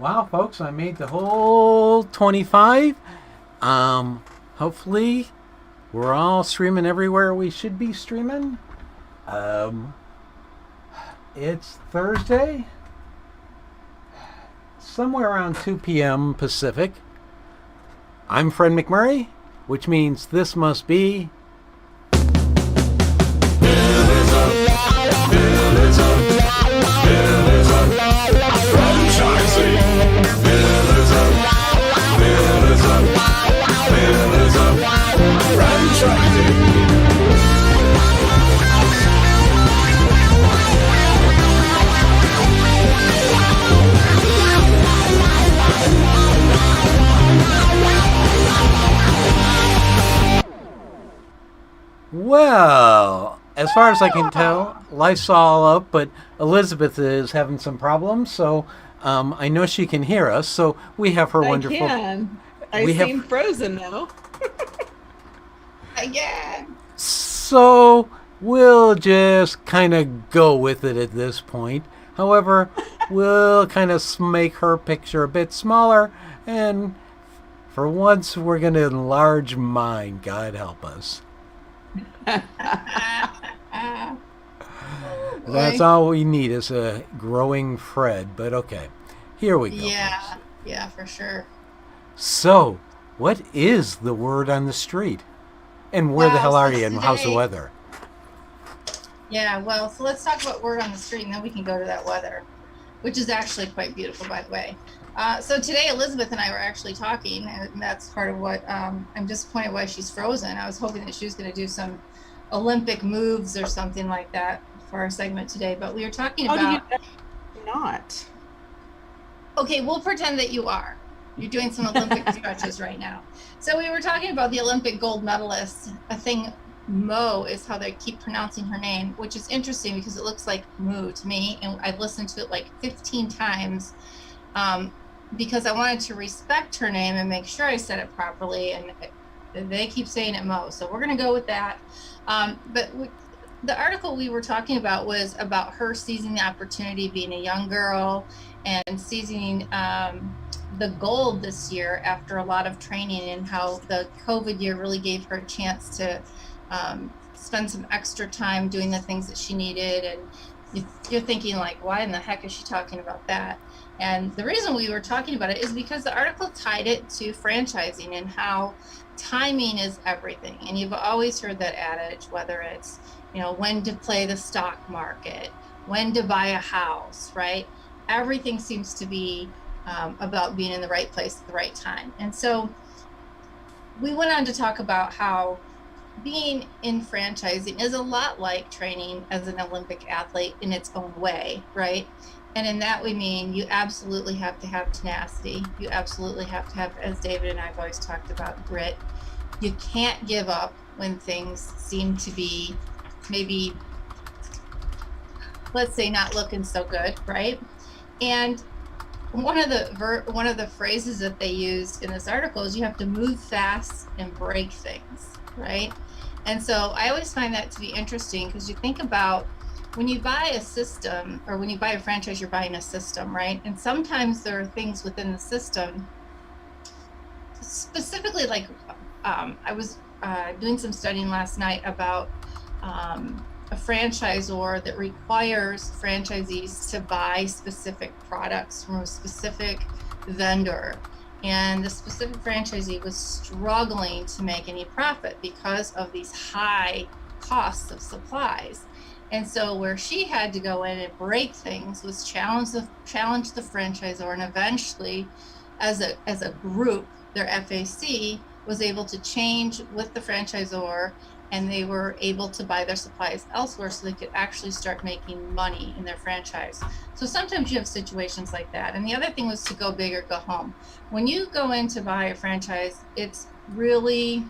Wow, folks, I made the whole 25. Hopefully we're all streaming everywhere we should be streaming. Um, it's Thursday, somewhere around 2 p.m. Pacific. I'm Fred McMurray, which means this must be well, as far as I can tell, life's all up, but Elizabeth is having some problems, so I know she can hear us. So we have her I wonderful. can. I we have- seem frozen though. Yeah. So we'll just kind of go with it at this point. However, we'll kind of make her picture a bit smaller, and for once, we're going to enlarge mine. God help us. That's all we need is a growing Fred. But okay, here we go. Yeah, yeah, for sure. So, what is the word on the street? And where the hell are you, and how's the weather? Yeah, well, so let's talk about word on the street, and then we can go to that weather, which is actually quite beautiful, by the way. So today, Elizabeth and I were actually talking, and that's part of what I'm disappointed why she's frozen. I was hoping that she was going to do some Olympic moves or something like that for our segment today, but we were talking about... Not. Okay, we'll pretend that you are. You're doing some Olympic stretches right now. So we were talking about the Olympic gold medalist. I think Mo is how they keep pronouncing her name, which is interesting because it looks like Moo to me, and I've listened to it like 15 times because I wanted to respect her name and make sure I said it properly, and they keep saying it Mo, so we're going to go with that. The article we were talking about was about her seizing the opportunity, being a young girl, and seizing the gold this year after a lot of training, and how the COVID year really gave her a chance to spend some extra time doing the things that she needed. And you're thinking, like, why in the heck is she talking about that? And the reason we were talking about it is because the article tied it to franchising and how timing is everything. And you've always heard that adage, whether it's, when to play the stock market, when to buy a house, right? Everything seems to be about being in the right place at the right time. And so we went on to talk about how being in franchising is a lot like training as an Olympic athlete in its own way, right? And in that we mean you absolutely have to have tenacity. You absolutely have to have, as David and I've always talked about, grit. You can't give up when things seem to be maybe, let's say, not looking so good, right? And one of the phrases that they used in this article is you have to move fast and break things, right? And so I always find that to be interesting because you think about when you buy a system or when you buy a franchise, you're buying a system, right? And sometimes there are things within the system, specifically like I was doing some studying last night about a franchisor that requires franchisees to buy specific products from a specific vendor. And the specific franchisee was struggling to make any profit because of these high costs of supplies. And so where she had to go in and break things was challenge the franchisor, and eventually as a group, their FAC was able to change with the franchisor, and they were able to buy their supplies elsewhere so they could actually start making money in their franchise. So sometimes you have situations like that. And the other thing was to go big or go home. When you go in to buy a franchise, it's really,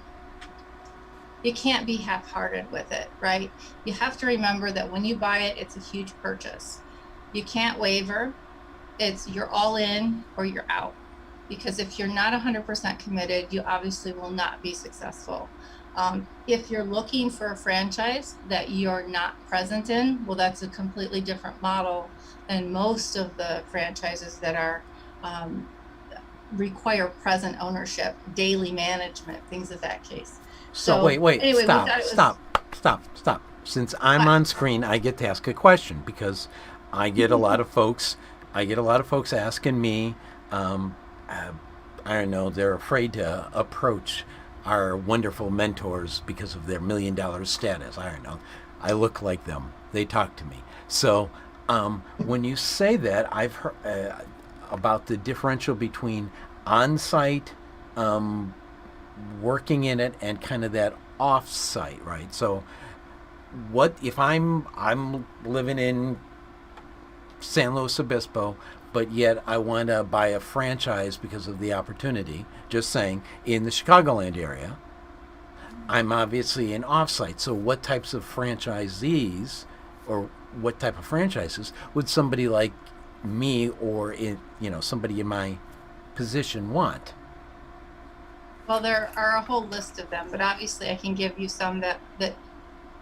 you can't be half-hearted with it, right? You have to remember that when you buy it, it's a huge purchase. You can't waver. You're all in or you're out. Because if you're not 100% committed, you obviously will not be successful. If you're looking for a franchise that you're not present in, well, that's a completely different model than most of the franchises that are um, require present ownership, daily management, things of that case. So wait, anyway, stop, we thought it stop. Since I'm on screen, I get to ask a question because I get a lot of folks. I get a lot of folks asking me. I don't know. They're afraid to approach our wonderful mentors because of their $1 million status. I don't know. I look like them. They talk to me. So when you say that, I've heard about the differential between on-site working in it and kind of that off-site, right? So what if I'm living in San Luis Obispo, but yet I want to buy a franchise because of the opportunity, just saying, in the Chicagoland area. I'm obviously an offsite. So what types of franchisees or what type of franchises would somebody like me or somebody in my position want? Well, there are a whole list of them, but obviously I can give you some that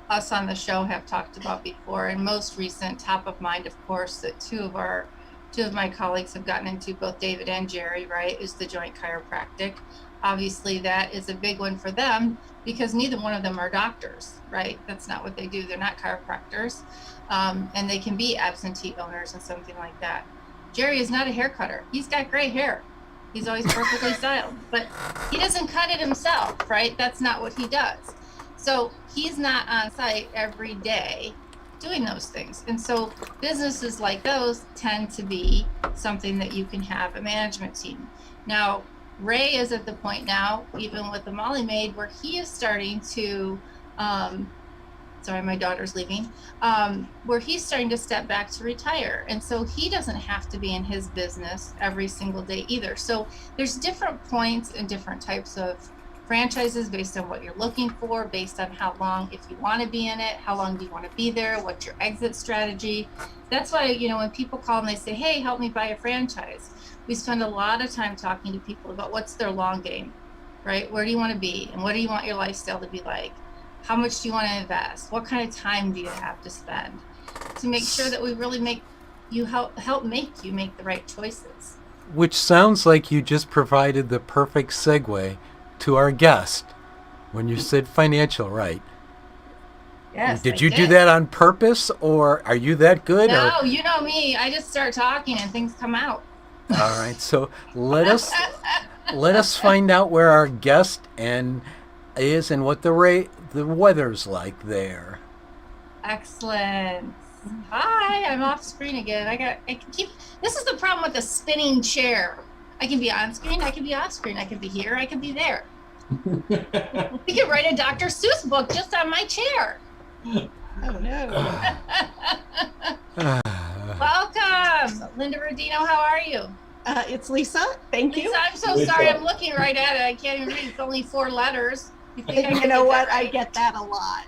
us on the show have talked about before. And most recent, top of mind, of course, that two of my colleagues have gotten into, both David and Jerry, right, is the joint chiropractic. Obviously, that is a big one for them because neither one of them are doctors, right? That's not what they do. They're not chiropractors. And they can be absentee owners and something like that. Jerry is not a hair cutter. He's got gray hair. He's always perfectly styled, but he doesn't cut it himself, right? That's not what he does. So he's not on site every day doing those things. And so businesses like those tend to be something that you can have a management team. Now, Ray is at the point now, even with the Molly Maid, where he is starting to, sorry, my daughter's leaving, where he's starting to step back to retire. And so he doesn't have to be in his business every single day either. So there's different points and different types of franchises based on what you're looking for, based on how long, if you want to be in it, how long do you want to be there, what's your exit strategy. That's why, when people call and they say, hey, help me buy a franchise, we spend a lot of time talking to people about what's their long game, right? Where do you want to be? And what do you want your lifestyle to be like? How much do you want to invest? What kind of time do you have to spend to make sure that we really help make you make the right choices? Which sounds like you just provided the perfect segue to our guest when you said financial, right? Yes. Did you do that on purpose, or are you that good? No, you know me. I just start talking and things come out. All right, so let us find out where our guest is and what the weather's like there. Excellent. Hi, I'm off screen again. This is the problem with the spinning chair. I can be on screen, I can be off screen, I can be here, I can be there. We could write a Dr. Seuss book just on my chair. Oh no. Welcome, Linda Rodino. How are you? It's Lisa. Thank you. Lisa, I'm so Lisa. sorry. I'm looking right at it. I can't even read. It's only 4 letters. You know what? I get that a lot.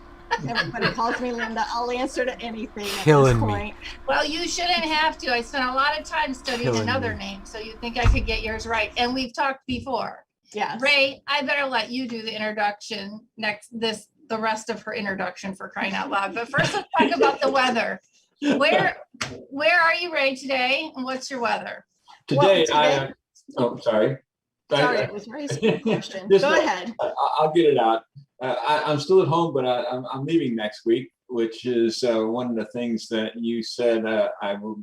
Everybody calls me Linda. I'll answer to anything at Killing this me. point. Well, you shouldn't have to. I spent a lot of time studying Killing another me. name, so you think I could get yours right. And we've talked before. Yes. Ray, I better let you do the introduction the rest of her introduction, for crying out loud. But first, let's talk about the weather. Where are you, Ray, today? And what's your weather? Today, Well, oh, sorry. Sorry, it was Ray's question. This Go one- ahead. I'll get it out. I'm still at home, but I'm leaving next week, which is one of the things that you said I will,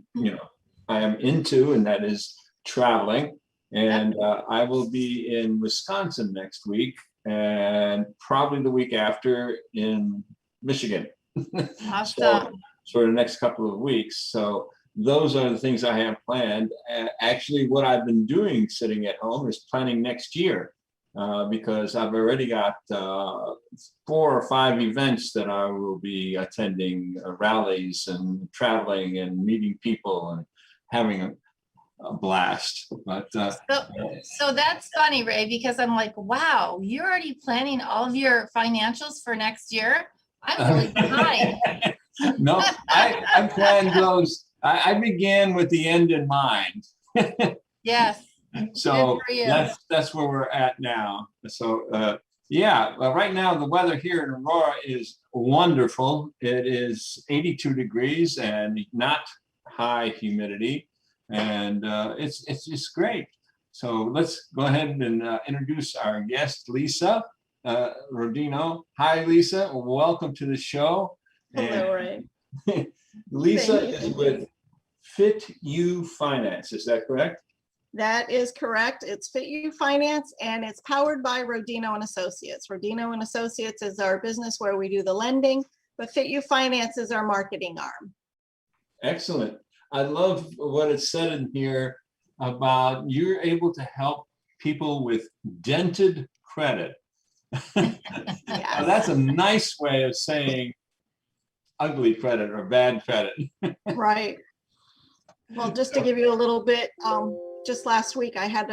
I am into, and that is traveling. And I will be in Wisconsin next week, and probably the week after in Michigan. Awesome. So for the next couple of weeks. So those are the things I have planned. Actually, what I've been doing sitting at home is planning next year, because I've already got 4 or 5 events that I will be attending, rallies and traveling and meeting people and having a blast. But So that's funny, Ray, because I'm like, wow, you're already planning all of your financials for next year. I'm really behind. no, I planned those. I began with the end in mind. Yes. So Good for you. that's where we're at now. So well, right now the weather here in Aurora is wonderful. It is 82 degrees and not high humidity. and it's just great. So let's go ahead and introduce our guest, Lisa Rodino. Hi, Lisa. Welcome to the show. Hello, Ray. Lisa Thank you. is with Fit You Finance. Is that correct? That is correct. It's Fit You Finance, and it's powered by Rodino and Associates. Rodino and Associates is our business where we do the lending, but Fit You Finance is our marketing arm. Excellent. I love what it said in here about you're able to help people with dented credit. Now, Yes. that's a nice way of saying ugly credit or bad credit. Right. Well, just to give you a little bit, just last week I had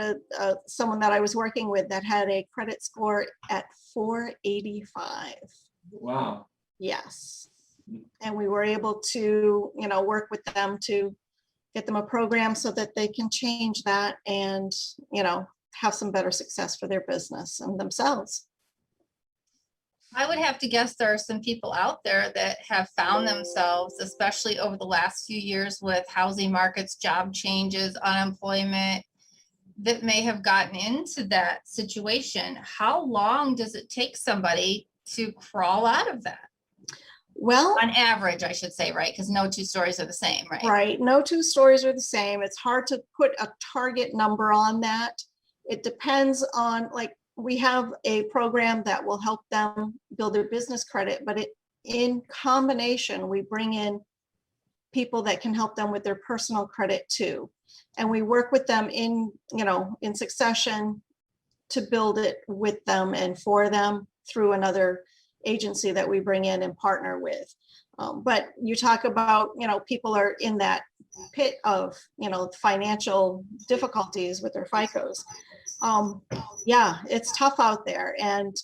someone that I was working with that had a credit score at 485. Wow. Yes. And we were able to, work with them to get them a program so that they can change that and, have some better success for their business and themselves. I would have to guess there are some people out there that have found themselves, especially over the last few years with housing markets, job changes, unemployment, that may have gotten into that situation. How long does it take somebody to crawl out of that? Well, On average, I should say, right? Because no two stories are the same, right? right. No two stories are the same. It's hard to put a target number on that. It depends on, we have a program that will help them build their business credit, but in combination, we bring in people that can help them with their personal credit too. And we work with them in succession to build it with them and for them through another agency that we bring in and partner with. But you talk about, people are in that pit of, financial difficulties with their FICOs. Yeah, it's tough out there. And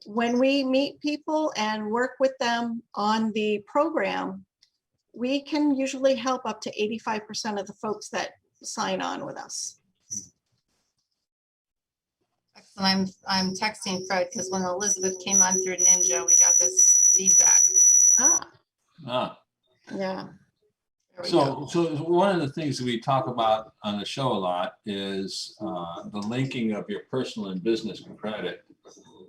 when we meet people and work with them on the program, we can usually help up to 85% of the folks that sign on with us. Excellent. I'm texting Fred because when Elizabeth came on through Ninja, we got this feedback. Ah. Yeah. So one of the things that we talk about on the show a lot is the linking of your personal and business credit.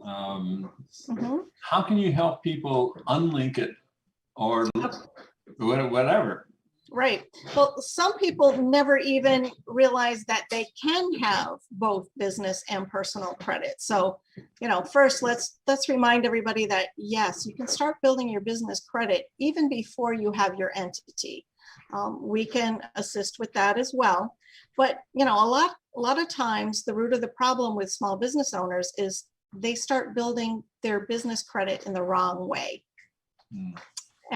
How can you help people unlink it or whatever? Right. Well, some people never even realize that they can have both business and personal credit. So, first let's remind everybody that yes, you can start building your business credit even before you have your entity. We can assist with that as well. But, a lot of times the root of the problem with small business owners is they start building their business credit in the wrong way.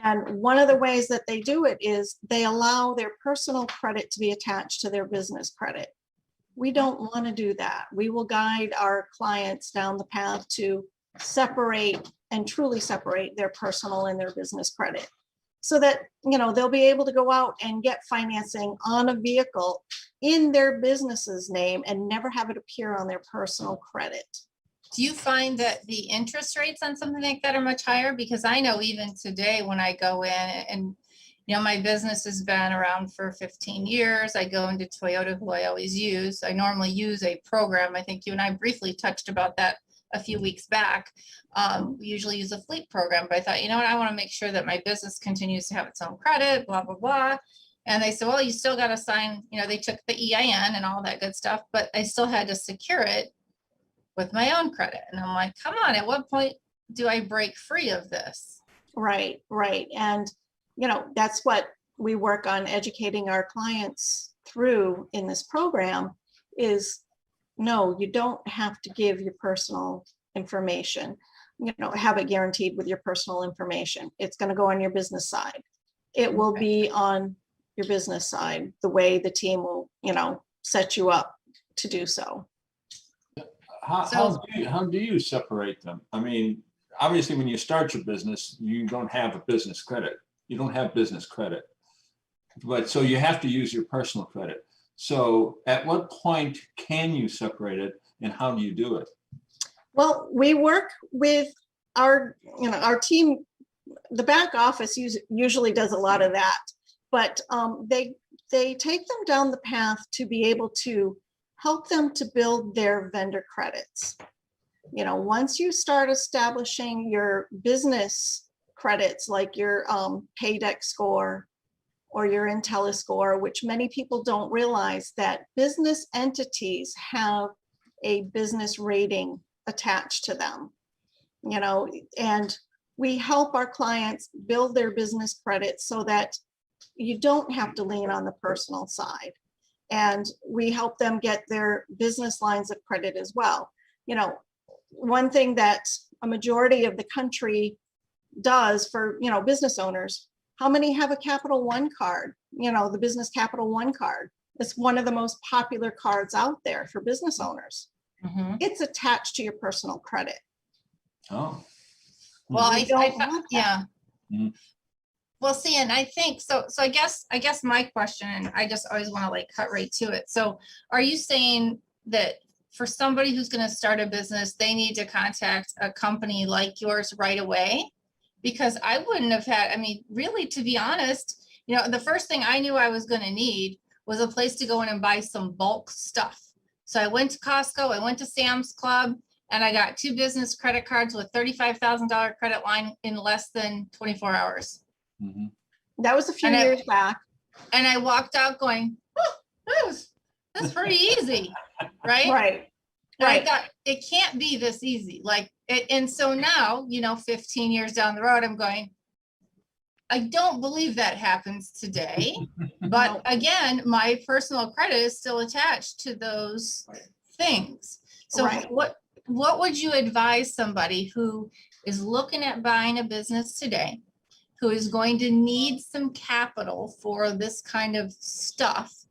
And one of the ways that they do it is they allow their personal credit to be attached to their business credit. We don't want to do that. We will guide our clients down the path to separate and truly separate their personal and their business credit so that, they'll be able to go out and get financing on a vehicle in their business's name and never have it appear on their personal credit. Do you find that the interest rates on something like that are much higher? Because I know even today when I go in and, my business has been around for 15 years. I go into Toyota, who I always use. I normally use a program. I think you and I briefly touched about that a few weeks back. We usually use a fleet program, but I thought, I want to make sure that my business continues to have its own credit, blah, blah, blah. And they said, well, you still got to sign, they took the EIN and all that good stuff, but I still had to secure it with my own credit. And I'm like, come on, at what point do I break free of this? Right. And, that's what we work on educating our clients through in this program is, no, you don't have to give your personal information, have it guaranteed with your personal information. It's going to go on your business side. It will be on your business side, the way the team will, set you up to do so. How do you separate them? I mean, obviously, when you start your business, you don't have a business credit. You don't have business credit, but so you have to use your personal credit. So at what point can you separate it and how do you do it? Well, we work with our team. The back office usually does a lot of that. but they take them down the path to be able to help them to build their vendor credits. You know, once you start establishing your business credits, like your Paydex score or your IntelliScore, which many people don't realize that business entities have a business rating attached to them, you know, and we help our clients build their business credit so that you don't have to lean on the personal side. And we help them get their business lines of credit as well. You know, one thing that a majority of the country does for, you know, business owners, how many have a Capital One card? You know, the business Capital One card. It's one of the most popular cards out there for business owners. Mhm. It's attached to your personal credit. Oh. Well, You don't want that. yeah. Mhm. Well, see, and I think so. So I guess my question, and I just always want to like cut right to it. So, are you saying that for somebody who's going to start a business, they need to contact a company like yours right away? Because I wouldn't have had. I mean, really, to be honest, you know, the first thing I knew I was going to need was a place to go in and buy some bulk stuff. So I went to Costco, I went to Sam's Club, and I got 2 business credit cards with $35,000 credit line in less than 24 hours. Mhm. That was a few And I- years back. And I walked out going, oh, that's pretty easy, right? Right. And I Right. thought, it can't be this easy. Like, and so now, you know, 15 years down the road, I'm going, I don't believe that happens today. But again, my personal credit is still attached to those things. So Right. what would you advise somebody who is looking at buying a business today, who is going to need some capital for this kind of stuff?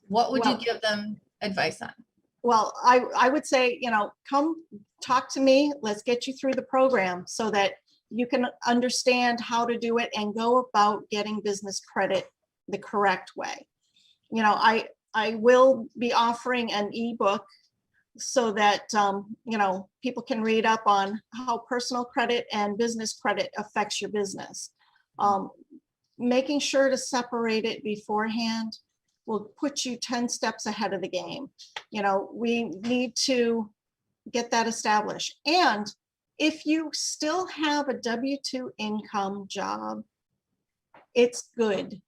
What would you Well- give them advice on? Well, I would say, you know, come talk to me. Let's get you through the program so that you can understand how to do it and go about getting business credit the correct way. You know, I will be offering an ebook so that, you know, people can read up on how personal credit and business credit affects your business. Making sure to separate it beforehand will put you 10 steps ahead of the game. You know, we need to get that established. And if you still have a W-2 income job, it's good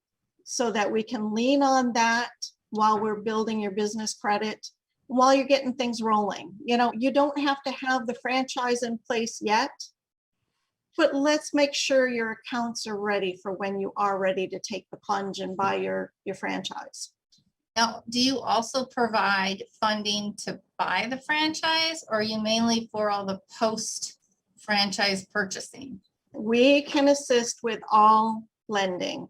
so that we can lean on that while we're building your business credit, while you're getting things rolling. You know, you don't have to have the franchise in place yet, but let's make sure your accounts are ready for when you are ready to take the plunge and buy your franchise. Now, do you also provide funding to buy the franchise, or are you mainly for all the post-franchise purchasing? We can assist with all lending.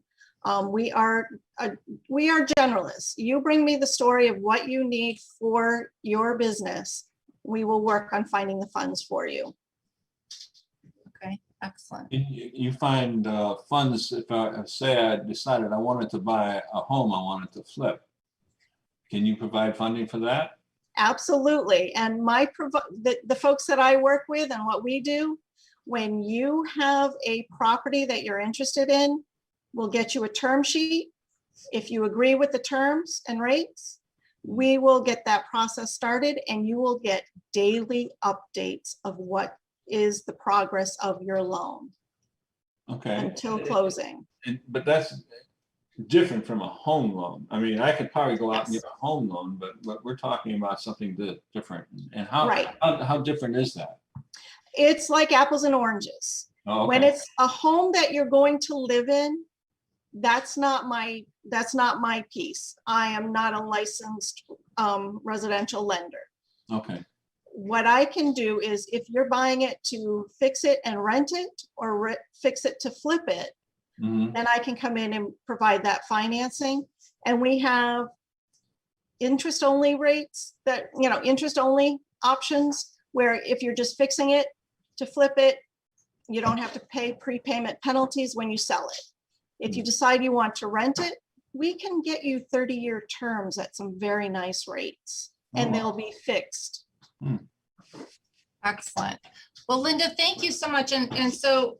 We are generalists. You bring me the story of what you need for your business. We will work on finding the funds for you. Okay, excellent. You find funds, if I say I decided I wanted to buy a home, I wanted to flip. Can you provide funding for that? Absolutely. And the folks that I work with and what we do, when you have a property that you're interested in, we'll get you a term sheet. If you agree with the terms and rates, we will get that process started and you will get daily updates of what is the progress of your loan Okay. until closing. But that's different from a home loan. I mean, I could probably go out and get a home loan, but we're talking about something different. And how different is that? It's like apples and oranges. Oh, When okay. it's a home that you're going to live in, that's not my piece. I am not a licensed residential lender. Okay. What I can do is if you're buying it to fix it and rent it or fix it to flip it, Mhm. then I can come in and provide that financing. And we have interest only rates that, you know, interest only options where if you're just fixing it to flip it, you don't have to pay prepayment penalties when you sell it. If you decide you want to rent it, we can get you 30-year terms at some very nice rates and Oh. they'll be fixed. Excellent. Well, Linda, thank you so much. And so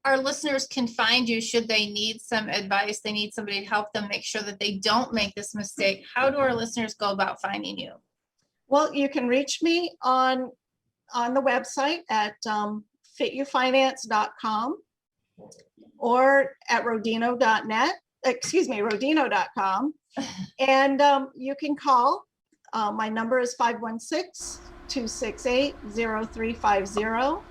our listeners can find you should they need some advice, they need somebody to help them make sure that they don't make this mistake, how do our listeners go about finding you? Well, you can reach me on the website at fitufinance.com or at rodino.net, rodino.com. And you can call. My number is 516-268-0350.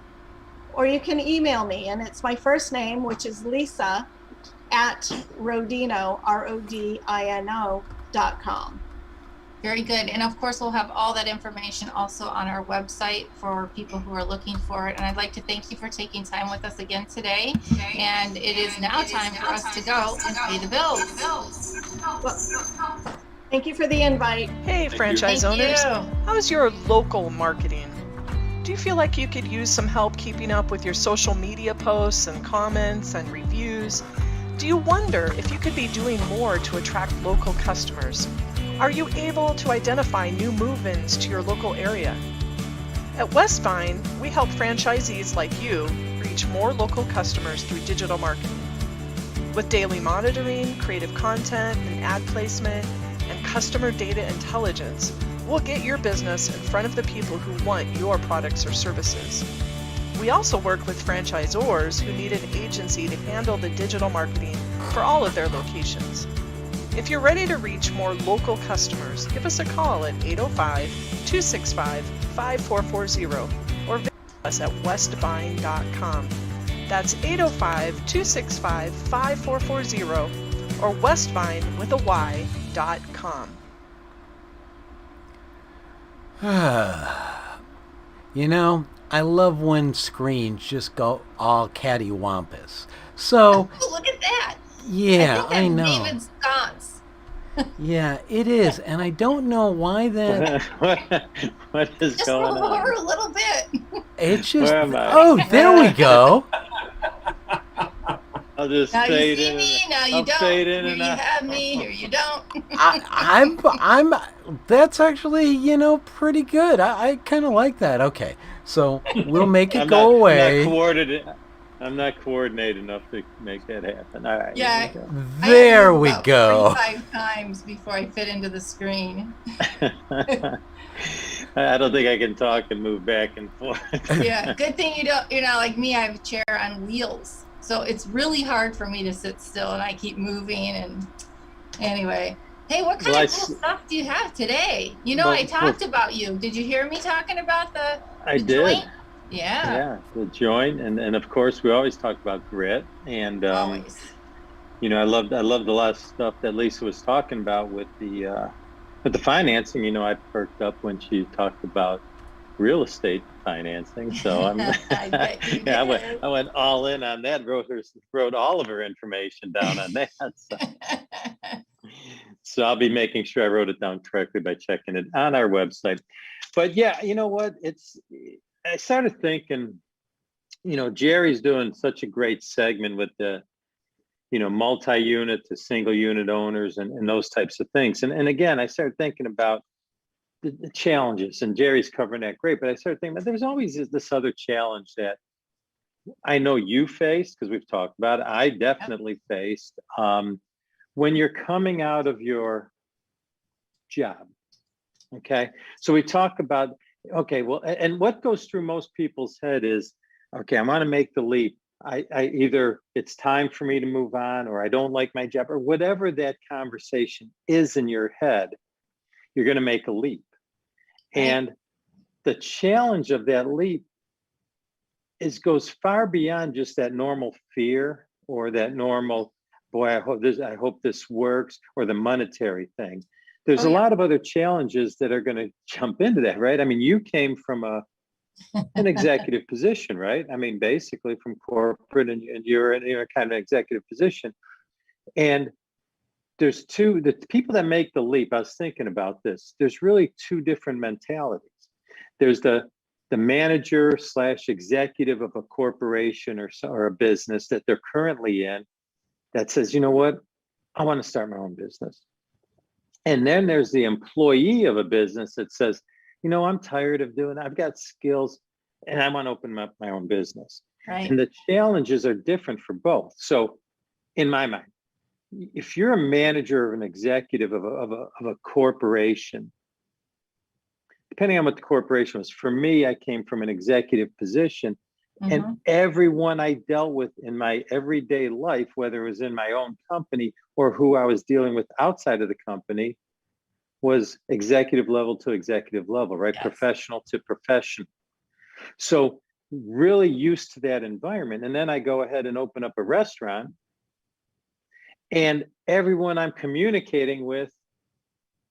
Or you can email me, and it's my first name, which is Lisa, at Rodino, RODINO.com. Very good. And of course, we'll have all that information also on our website for people who are looking for it. And I'd like to thank you for taking time with us again today. And it is now time for us to go and pay the bills. Well, thank you for the invite. Hey, franchise Thank owners. you. How's your local marketing? Do you feel like you could use some help keeping up with your social media posts and comments and reviews? Do you wonder if you could be doing more to attract local customers? Are you able to identify new move-ins to your local area? At Westvine, we help franchisees like you reach more local customers through digital marketing. With daily monitoring, creative content, and ad placement, and customer data intelligence, we'll get your business in front of the people who want your products or services. We also work with franchisors who need an agency to handle the digital marketing for all of their locations. If you're ready to reach more local customers, give us a call at 805-265-5440 or visit us at westvine.com. That's 805-265-5440 or westvine.com. You know, I love when screens just go all cattywampus. So, Oh, look at that. yeah, I think that's know. David sconce. Yeah, it is. And I don't know why that. What is Just going roll over on? a little bit. It's just. Where am I? Oh, there we go. I'll just Now you fade see in. me, now you I'll don't. fade in Here and you out. have me, here you don't. I'm. That's actually, pretty good. I kind of like that. Okay, so we'll make it go away. I'm not coordinated enough to make that happen. All right. Yeah. Here There I we moved go. about 45 times before I fit into the screen. we go. I don't think I can talk and move back and forth. Yeah, good thing you're not like me. I have a chair on wheels. So it's really hard for me to sit still and I keep moving. And anyway, hey, what kind of cool stuff do you have today? I talked about you. Did you hear me talking about the I did. joint? Yeah. Yeah, the joint, and of course we always talk about grit, and Always. I loved the last stuff that Lisa was talking about with the financing. I perked up when she talked about real estate financing. So I'm I bet you yeah, did. I went all in on that. Wrote all of her information down on that. So I'll be making sure I wrote it down correctly by checking it on our website. But yeah, you know what? I started thinking, Jerry's doing such a great segment with the, multi-unit to single unit owners and those types of things. And again, I started thinking about the challenges, and Jerry's covering that great, but I started thinking that there's always this other challenge that I know you faced, because we've talked about it. I definitely faced when you're coming out of your job. Okay. So we talk about, okay, well, and what goes through most people's head is, okay, I want to make the leap. I either it's time for me to move on, or I don't like my job, or whatever that conversation is in your head, you're going to make a leap. Right. And the challenge of that leap goes far beyond just that normal fear or that normal, boy, I hope this works, or the monetary thing. There's a lot of other challenges that are going to jump into that, right? I mean, you came from an executive position, right? I mean, basically from corporate, and you're in kind of an executive position. And there's the people that make the leap. I was thinking about this. There's really two different mentalities. There's the manager / executive of a corporation or a business that they're currently in that says, you know what, I want to start my own business. And then there's the employee of a business that says, I'm tired of I've got skills and I want to open up my own business. Right. And the challenges are different for both. So in my mind, if you're a manager or an executive of a corporation, depending on what the corporation was, for me, I came from an executive position, and everyone I dealt with in my everyday life, whether it was in my own company or who I was dealing with outside of the company, was executive level to executive level, right? Yes. Professional to professional. So really used to that environment. And then I go ahead and open up a restaurant, and everyone I'm communicating with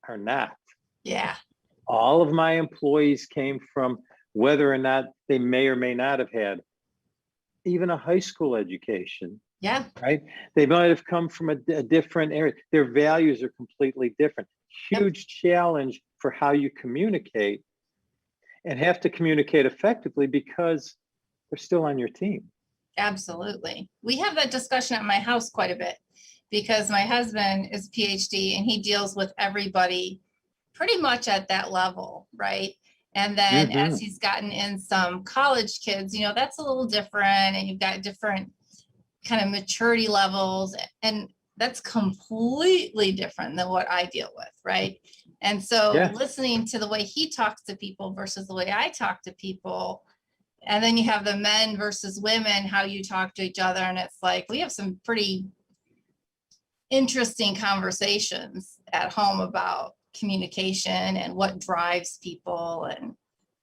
are not. Yeah. All of my employees came from, whether or not they may or may not have had even a high school education, Yeah. right? They might have come from a different area. Their values are completely different. Huge challenge for how you communicate, and have to communicate effectively because they're still on your team. Absolutely. We have that discussion at my house quite a bit because my husband is a PhD and he deals with everybody pretty much at that level, right? And then as he's gotten in some college kids, you know, that's a little different, and you've got different kind of maturity levels, and that's completely different than what I deal with, right? And so listening to the way he talks to people versus the way I talk to people, and then you have the men versus women, how you talk to each other, and it's like we have some pretty interesting conversations at home about communication and what drives people, and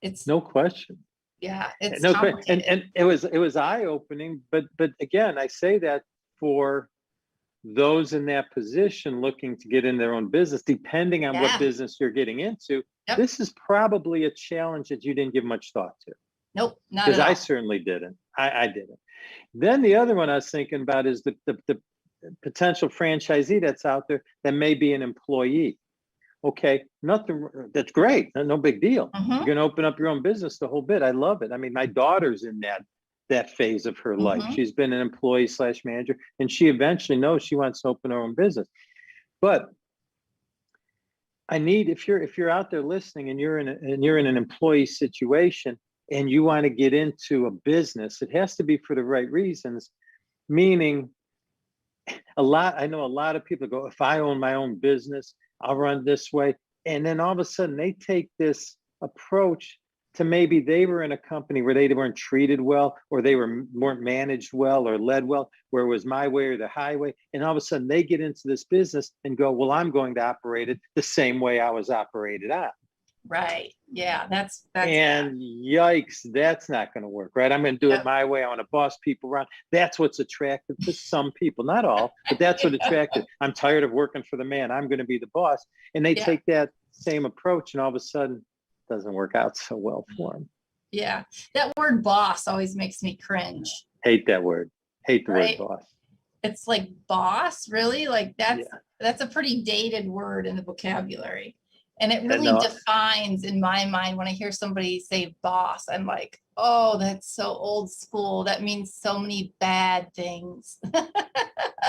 it's no question. Yeah, it's no complicated. And it was eye-opening, but again, I say that for those in that position looking to get in their own business, depending on what business you're getting into. This is probably a challenge that you didn't give much thought to. Nope, not at all. Because I certainly didn't. I didn't. Then the other one I was thinking about is the potential franchisee that's out there that may be an employee. Okay, nothing, that's great, no big deal. You're gonna open up your own business the whole bit. I love it. I mean, my daughter's in that phase of her life. She's been an employee / manager, and she eventually knows she wants to open her own business. But I need, if you're out there listening and you're in an employee situation and you want to get into a business, it has to be for the right reasons. Meaning, I know a lot of people go, if I own my own business, I'll run this way. And then all of a sudden they take this approach to maybe they were in a company where they weren't treated well, or they weren't managed well or led well, where it was my way or the highway. And all of a sudden they get into this business and go, well, I'm going to operate it the same way I was operated on. Right. Yeah, that's and yikes, that's not going to work, right? I'm going to do it my way. I want to boss people around. That's what's attractive to some people, not all, but that's what attractive. I'm tired of working for the man. I'm going to be the boss. And they take that same approach, and all of a sudden it doesn't work out so well for them. Yeah. That word boss always makes me cringe. Hate that word. Hate the word boss. It's like boss, really? Like that's a pretty dated word in the vocabulary. And it really defines, in my mind, when I hear somebody say boss, I'm like, oh, that's so old school. That means so many bad things.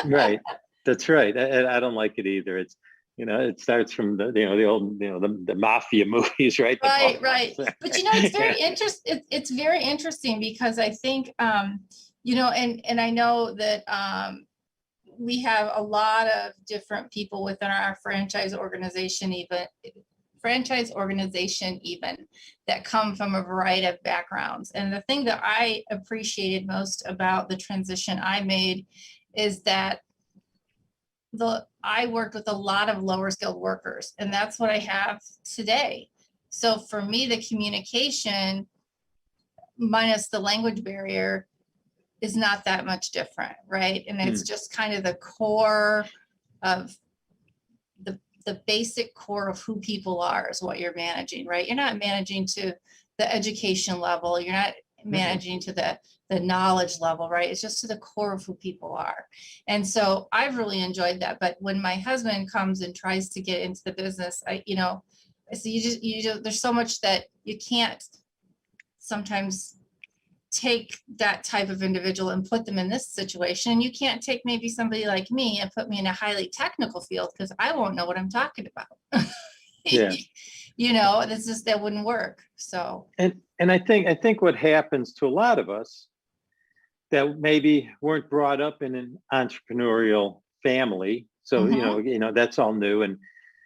Right. That's right. I don't like it either. It's, it starts from the old, the mafia movies, right? Right. But it's very interesting. It's very interesting because I think, and I know that we have a lot of different people within our franchise organization, even that come from a variety of backgrounds. And the thing that I appreciated most about the transition I made is that I worked with a lot of lower skilled workers, and that's what I have today. So for me, the communication minus the language barrier is not that much different, right? And it's just kind of the core of the basic core of who people are is what you're managing, right? You're not managing to the education level. You're not managing to the knowledge level, right? It's just to the core of who people are. And so I've really enjoyed that. But when my husband comes and tries to get into the business, so you just there's so much that you can't sometimes take that type of individual and put them in this situation. And you can't take maybe somebody like me and put me in a highly technical field because I won't know what I'm talking about. That wouldn't work. So and I think what happens to a lot of us, that maybe weren't brought up in an entrepreneurial family. So, that's all new. And,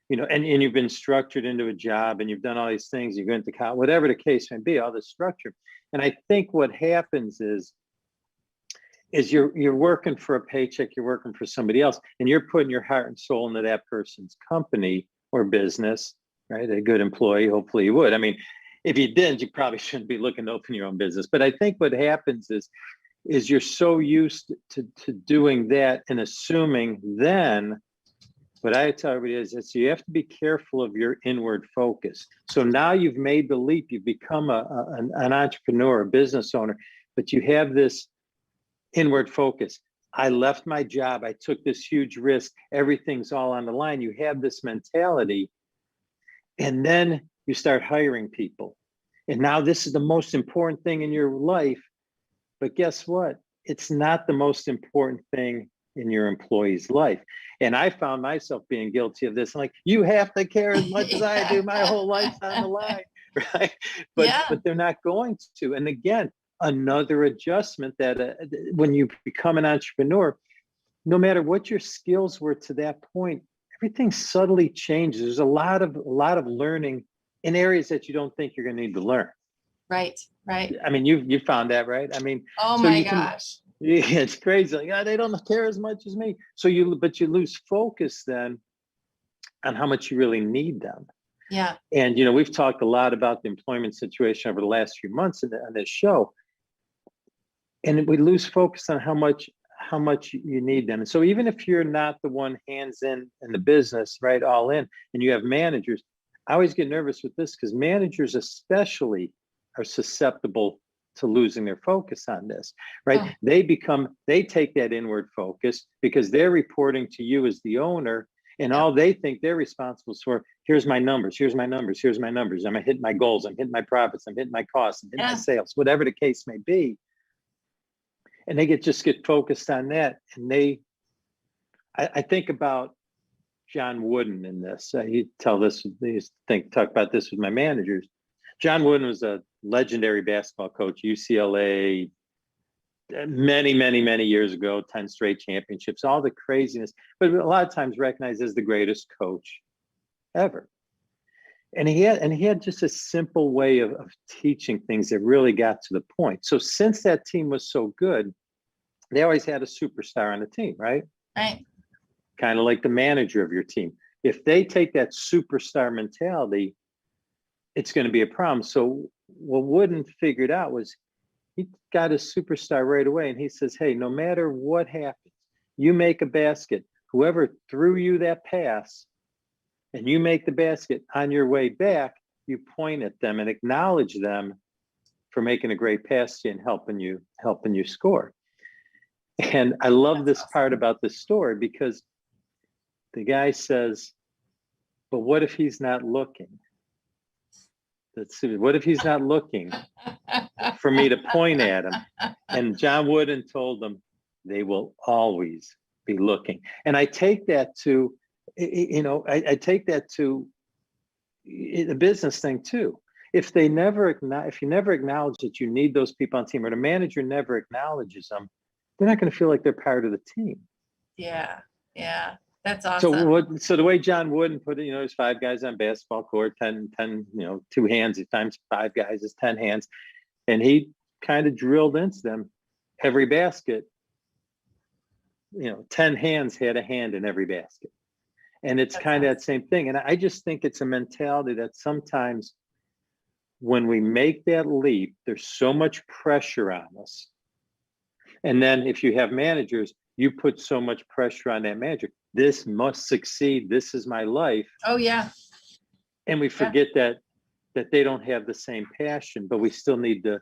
and you've been structured into a job and you've done all these things, you're going to college, whatever the case may be, all this structure. And I think what happens is you're working for a paycheck, you're working for somebody else, and you're putting your heart and soul into that person's company or business, right? A good employee, hopefully you would. I mean, if you didn't, you probably shouldn't be looking to open your own business. But I think what happens is you're so used to doing that and assuming then, what I tell everybody is you have to be careful of your inward focus. So now you've made the leap, you've become an entrepreneur, a business owner, but you have this inward focus. I left my job, I took this huge risk, everything's all on the line. You have this mentality, and then you start hiring people. And now this is the most important thing in your life. But guess what? It's not the most important thing in your employee's life. And I found myself being guilty of this. Like, you have to care as much as I do. My whole life's on the line, right? But they're not going to. And again, another adjustment that when you become an entrepreneur, no matter what your skills were to that point, everything subtly changes. There's a lot of learning in areas that you don't think you're going to need to learn. Right. I mean, you found that, right? I mean, oh so my gosh. Yeah, it's crazy. Like, yeah, they don't care as much as me. So you lose focus then on how much you really need them. Yeah. And we've talked a lot about the employment situation over the last few months on this show, and we lose focus on how much you need them. And so even if you're not the one hands in the business, right, all in, and you have managers, I always get nervous with this because managers especially are susceptible to losing their focus on this, right? Oh. They take that inward focus because they're reporting to you as the owner, and all they think they're responsible for, here's my numbers. I'm hitting my goals, I'm hitting my profits, I'm hitting my costs, I'm hitting my sales, whatever the case may be. And they just get focused on that. And I think about John Wooden in this. He used to talk about this with my managers. John Wooden was a legendary basketball coach, UCLA, many years ago, 10 straight championships, all the craziness, but a lot of times recognized as the greatest coach ever. And he had just a simple way of teaching things that really got to the point. So since that team was so good, they always had a superstar on the team, right? Right. Kind of like the manager of your team. If they take that superstar mentality, it's going to be a problem. So what Wooden figured out was he got a superstar right away. And he says, hey, no matter what happens, you make a basket, whoever threw you that pass, and you make the basket, on your way back, you point at them and acknowledge them for making a great pass to you and helping you score. And I love this part about this story because the guy says, but what if he's not looking? What if he's not looking for me to point at him? And John Wooden told them, they will always be looking. And I take that to, I take that to the business thing too. If you never acknowledge that you need those people on the team, or the manager never acknowledges them, they're not going to feel like they're part of the team. Yeah. That's awesome. So the way John Wooden put it, there's 5 guys on basketball court, 10, 2 hands times 5 guys is 10 hands. And he kind of drilled into them every basket, 10 hands had a hand in every basket. And it's kind of that same thing. And I just think it's a mentality that sometimes when we make that leap, there's so much pressure on us. And then if you have managers, you put so much pressure on that manager. This must succeed. This is my life. Oh, yeah. And we forget that they don't have the same passion, but we still need to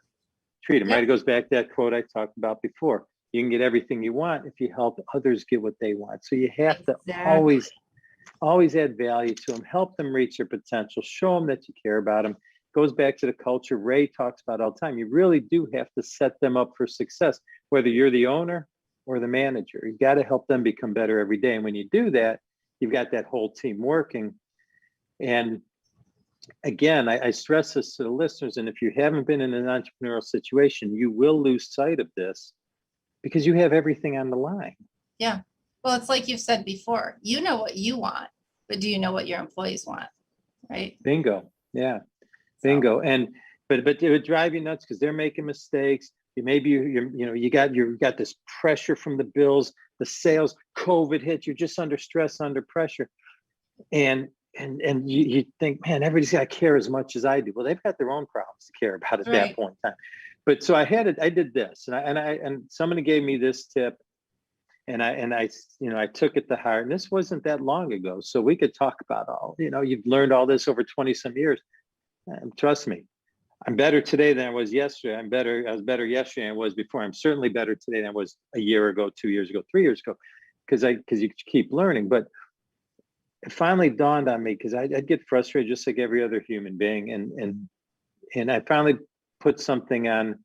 treat them, right? It goes back to that quote I talked about before. You can get everything you want if you help others get what they want. So you have to always add value to them, help them reach their potential, show them that you care about them. Goes back to the culture Ray talks about all the time. You really do have to set them up for success, whether you're the owner or the manager. You got to help them become better every day. And when you do that, you've got that whole team working. And again, I stress this to the listeners. And if you haven't been in an entrepreneurial situation, you will lose sight of this. because you have everything on the line. Yeah. Well, it's like you've said before, you know what you want, but do you know what your employees want? Right. Bingo. Yeah. So, Bingo. And but it would drive you nuts because they're making mistakes. Maybe you got this pressure from the bills, the sales, COVID hit, you're just under stress, under pressure. And you think, man, everybody's got to care as much as I do. Well, they've got their own problems to care about at that point in time. But so I did this, and somebody gave me this tip, and I took it to heart. And this wasn't that long ago, so we could talk about all. You've learned all this over 20 some years. Trust me, I'm better today than I was yesterday. I was better yesterday than I was before. I'm certainly better today than I was a year ago, 2 years ago, 3 years ago, because you keep learning. But it finally dawned on me, because I'd get frustrated just like every other human being, and I finally put something on,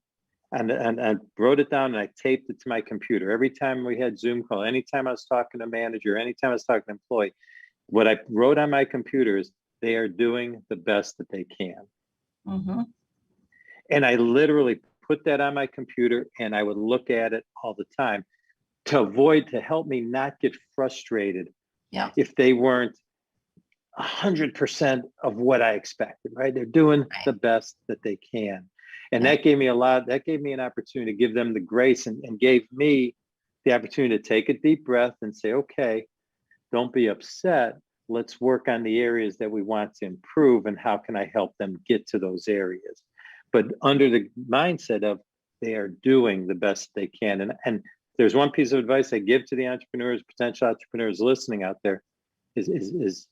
and I wrote it down, and I taped it to my computer. Every time we had Zoom call, anytime I was talking to a manager, anytime I was talking to an employee, what I wrote on my computer is, they are doing the best that they can. mm-hmm. And I literally put that on my computer, and I would look at it all the time to help me not get frustrated if they weren't 100% of what I expected, right? They're doing the best that they can. And that gave me an opportunity to give them the grace, and gave me the opportunity to take a deep breath and say, okay, don't be upset. Let's work on the areas that we want to improve, and how can I help them get to those areas? But under the mindset of, they are doing the best they can. And there's one piece of advice I give to the entrepreneurs, potential entrepreneurs listening out there, is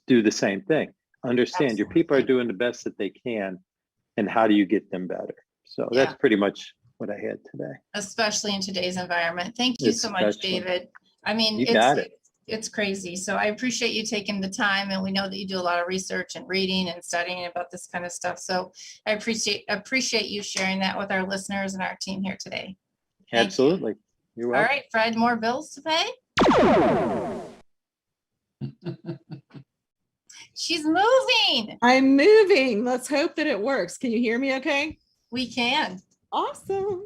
do the same thing. Understand your people are doing the best that they can, and how do you get them better? So that's pretty much what I had today. Especially in today's environment. Thank you so much, David. I mean, it's crazy. So I appreciate you taking the time, and we know that you do a lot of research and reading and studying about this kind of stuff. So I appreciate you sharing that with our listeners and our team here today. Absolutely. You're welcome. All right, Fred, more bills to pay? She's moving. I'm moving. Let's hope that it works. Can you hear me okay? We can. Awesome.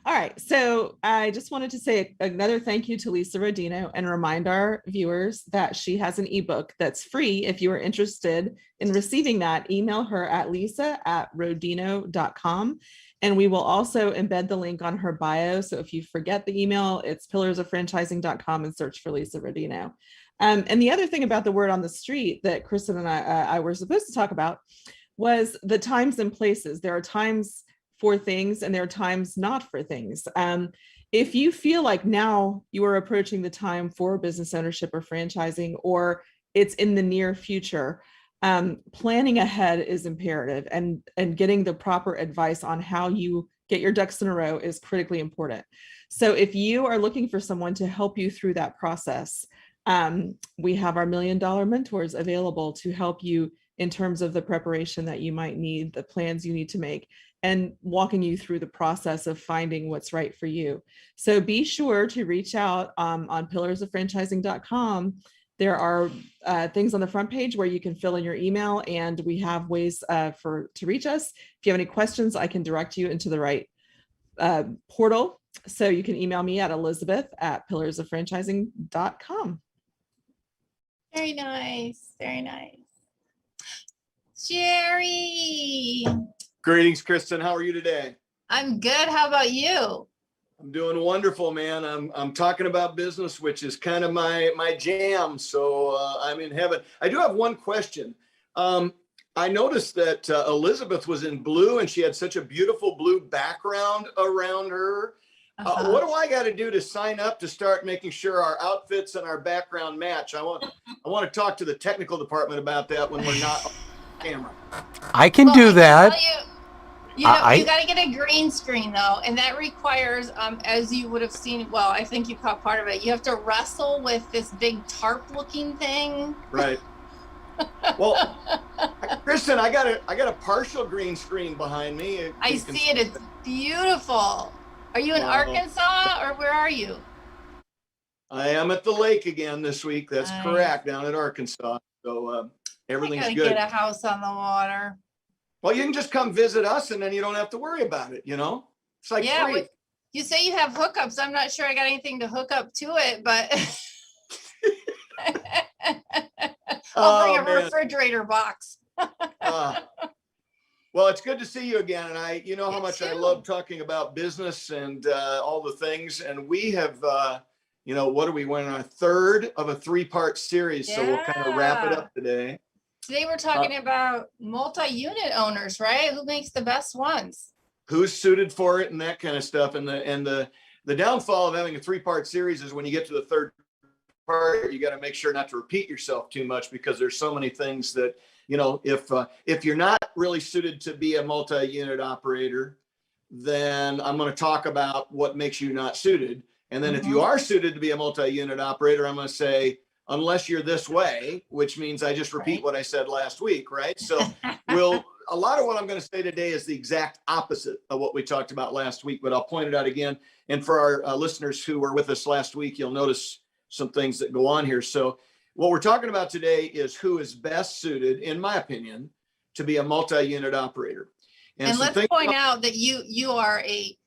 All right. So I just wanted to say another thank you to Lisa Rodino, and remind our viewers that she has an ebook that's free. If you are interested in receiving that, email her at lisa@rodino.com. And we will also embed the link on her bio. So if you forget the email, it's pillarsoffranchising.com, and search for Lisa Rodino. And the other thing about the word on the street that Kristen and I were supposed to talk about was the times and places. There are times for things, and there are times not for things. If you feel like now you are approaching the time for business ownership or franchising, or it's in the near future, planning ahead is imperative, and getting the proper advice on how you get your ducks in a row is critically important. So if you are looking for someone to help you through that process, we have our $1 Million Mentors available to help you in terms of the preparation that you might need, the plans you need to make, and walking you through the process of finding what's right for you. So be sure to reach out on pillarsoffranchising.com. There are things on the front page where you can fill in your email, and we have ways to reach us. If you have any questions, I can direct you into the right portal. So you can email me at elizabeth@pillarsoffranchising.com. Very nice. Very nice. Jerry. Greetings, Kristen. How are you today? I'm good. How about you? I'm doing wonderful, man. I'm talking about business, which is kind of my jam. So I'm in heaven. I do have one question. I noticed that Elizabeth was in blue, and she had such a beautiful blue background around her. What do I got to do to sign up to start making sure our outfits and our background match? I want to talk to the technical department about that when we're not on camera. I can do that. You got to get a green screen though, and that requires, as you would have seen, well, I think you caught part of it. You have to wrestle with this big tarp-looking thing. Right. Well, Kristen, I got a partial green screen behind me. I see it. It's beautiful. Are you in Arkansas, or where are you? I am at the lake again this week. That's correct, down at Arkansas. So everything's good. Get a house on the water. Well, you can just come visit us, and then you don't have to worry about it. It's like free. You say you have hookups. I'm not sure I got anything to hook up to it, but I'll bring a man. refrigerator box. Well, it's good to see you again. And you know how You much I too. love talking about business and all the things. And we have, what are we? We're in our third of a 3-part series. So we'll kind of wrap it up today. Today we're talking about multi-unit owners, right? Who makes the best ones? Who's suited for it and that kind of stuff. And the downfall of having a 3-part series is when you get to the third part, you got to make sure not to repeat yourself too much, because there's so many things that, if you're not really suited to be a multi-unit operator, then I'm going to talk about what makes you not suited. And then if you are suited to be a multi-unit operator, I'm going to say, unless you're this way, which means I just repeat what I said last week, right? So a lot of what I'm going to say today is the exact opposite of what we talked about last week, but I'll point it out again. And for our listeners who were with us last week, you'll notice some things that go on here. So what we're talking about today is who is best suited, in my opinion, to be a multi-unit operator. And let's point out that you are a